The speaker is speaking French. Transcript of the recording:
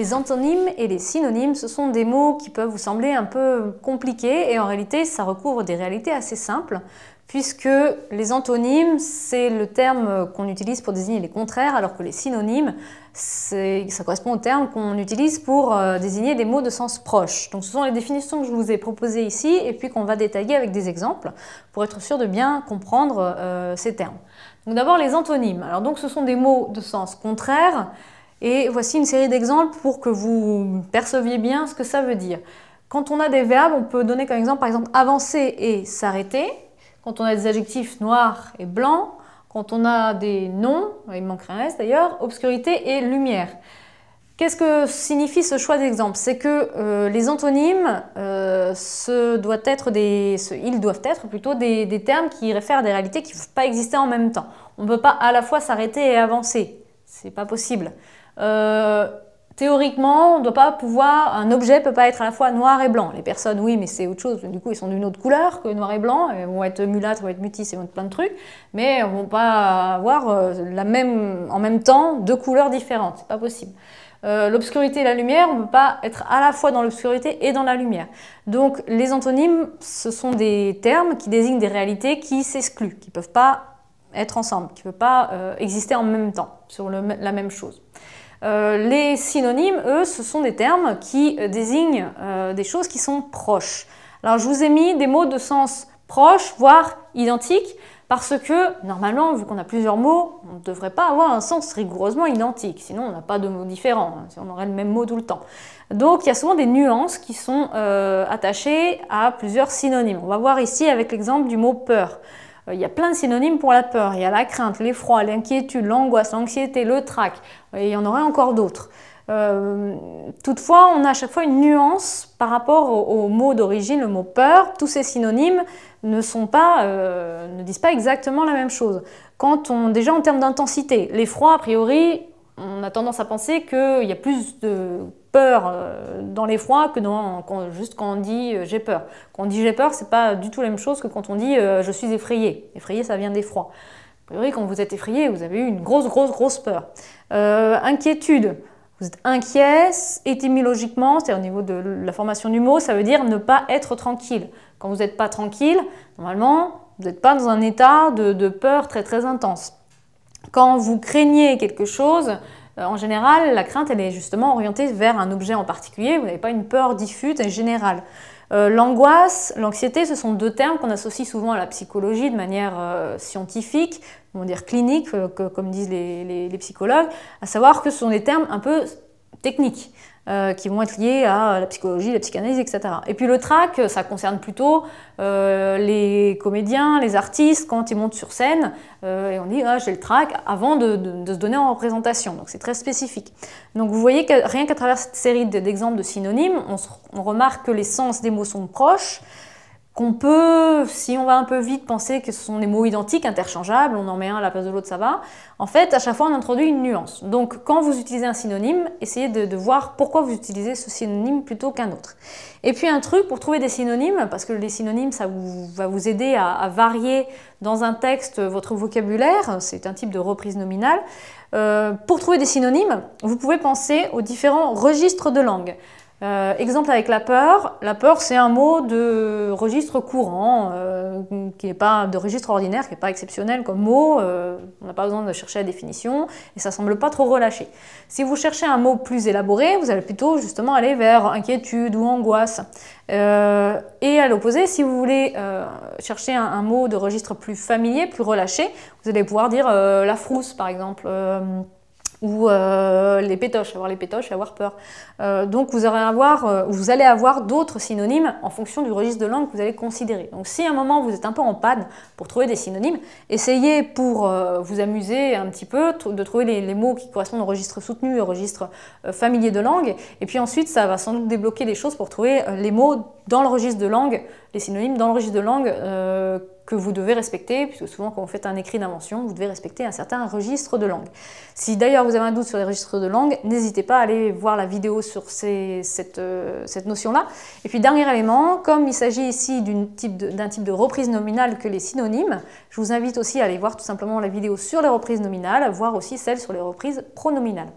Les antonymes et les synonymes, ce sont des mots qui peuvent vous sembler un peu compliqués et en réalité, ça recouvre des réalités assez simples puisque les antonymes, c'est le terme qu'on utilise pour désigner les contraires alors que les synonymes, ça correspond au terme qu'on utilise pour désigner des mots de sens proche. Donc ce sont les définitions que je vous ai proposées ici et puis qu'on va détailler avec des exemples pour être sûr de bien comprendre ces termes. Donc d'abord les antonymes. Alors donc ce sont des mots de sens contraire. Et voici une série d'exemples pour que vous perceviez bien ce que ça veut dire. Quand on a des verbes, on peut donner comme exemple, par exemple, avancer et s'arrêter. Quand on a des adjectifs noir et blanc. Quand on a des noms, il manquerait un S d'ailleurs, obscurité et lumière. Qu'est-ce que signifie ce choix d'exemple? C'est que les antonymes, ils doivent être plutôt des termes qui réfèrent à des réalités qui ne peuvent pas exister en même temps. On ne peut pas à la fois s'arrêter et avancer. C'est pas possible. Théoriquement, on doit pas pouvoir, un objet ne peut pas être à la fois noir et blanc. Les personnes, oui, mais c'est autre chose. Du coup, ils sont d'une autre couleur que noir et blanc. Ils vont être mulâtres, ils vont être mutis, ils vont être plein de trucs. Mais ils ne vont pas avoir en même temps deux couleurs différentes. C'est pas possible. L'obscurité et la lumière, on ne peut pas être à la fois dans l'obscurité et dans la lumière. Donc, les antonymes, ce sont des termes qui désignent des réalités qui s'excluent, qui ne peuvent pas être ensemble, qui ne peuvent pas exister en même temps sur la même chose. Les synonymes, eux, ce sont des termes qui désignent des choses qui sont proches. Alors je vous ai mis des mots de sens proche, voire identique, parce que normalement, vu qu'on a plusieurs mots, on ne devrait pas avoir un sens rigoureusement identique, sinon on n'a pas de mots différents, si on aurait le même mot tout le temps. Donc il y a souvent des nuances qui sont attachées à plusieurs synonymes. On va voir ici avec l'exemple du mot peur. Il y a plein de synonymes pour la peur. Il y a la crainte, l'effroi, l'inquiétude, l'angoisse, l'anxiété, le trac. Et il y en aurait encore d'autres. Toutefois, on a à chaque fois une nuance par rapport au mot d'origine, le mot peur. Tous ces synonymes ne disent pas exactement la même chose. Déjà en termes d'intensité, l'effroi, a priori, on a tendance à penser qu'il y a plus de peur dans l'effroi que juste quand on dit j'ai peur. Quand on dit j'ai peur, c'est pas du tout la même chose que quand on dit je suis effrayé. Effrayé, ça vient d'effroi. A priori, quand vous êtes effrayé, vous avez eu une grosse peur. Inquiétude. Vous êtes inquiet, étymologiquement, c'est-à-dire au niveau de la formation du mot, ça veut dire ne pas être tranquille. Quand vous n'êtes pas tranquille, normalement, vous n'êtes pas dans un état de peur très intense. Quand vous craignez quelque chose, en général, la crainte, elle est justement orientée vers un objet en particulier. Vous n'avez pas une peur diffuse et générale. L'angoisse, l'anxiété, ce sont deux termes qu'on associe souvent à la psychologie de manière scientifique, on va dire clinique, comme disent les psychologues, à savoir que ce sont des termes un peu techniques. Qui vont être liés à la psychologie, la psychanalyse, etc. Et puis le trac, ça concerne plutôt les comédiens, les artistes, quand ils montent sur scène, et on dit ah, j'ai le trac avant de se donner en représentation. Donc c'est très spécifique. Donc vous voyez que rien qu'à travers cette série d'exemples de synonymes, on remarque que les sens des mots sont proches, qu'on peut, si on va un peu vite, penser que ce sont des mots identiques, interchangeables, on en met un à la place de l'autre, ça va. En fait, à chaque fois, on introduit une nuance. Donc, quand vous utilisez un synonyme, essayez de voir pourquoi vous utilisez ce synonyme plutôt qu'un autre. Et puis, un truc pour trouver des synonymes, parce que les synonymes, ça va vous aider à varier dans un texte votre vocabulaire, c'est un type de reprise nominale. Pour trouver des synonymes, vous pouvez penser aux différents registres de langue. Exemple avec la peur. La peur, c'est un mot de registre courant, qui n'est pas de registre ordinaire, qui n'est pas exceptionnel comme mot. On n'a pas besoin de chercher la définition et ça ne semble pas trop relâché. Si vous cherchez un mot plus élaboré, vous allez plutôt justement aller vers inquiétude ou angoisse. Et à l'opposé, si vous voulez chercher un mot de registre plus familier, plus relâché, vous allez pouvoir dire la frousse par exemple. Ou les pétoches, avoir les pétoches et avoir peur. Donc vous allez avoir d'autres synonymes en fonction du registre de langue que vous allez considérer. Donc si à un moment vous êtes un peu en panne pour trouver des synonymes, essayez pour vous amuser un petit peu de trouver les mots qui correspondent au registre soutenu, au registre familier de langue, et puis ensuite ça va sans doute débloquer les choses pour trouver les mots dans le registre de langue, les synonymes dans le registre de langue que vous devez respecter, puisque souvent quand vous faites un écrit d'invention, vous devez respecter un certain registre de langue. Si d'ailleurs vous avez un doute sur les registres de langue, n'hésitez pas à aller voir la vidéo sur cette notion-là. Et puis dernier élément, comme il s'agit ici d'un type de reprise nominale que les synonymes, je vous invite aussi à aller voir tout simplement la vidéo sur les reprises nominales, voir aussi celle sur les reprises pronominales.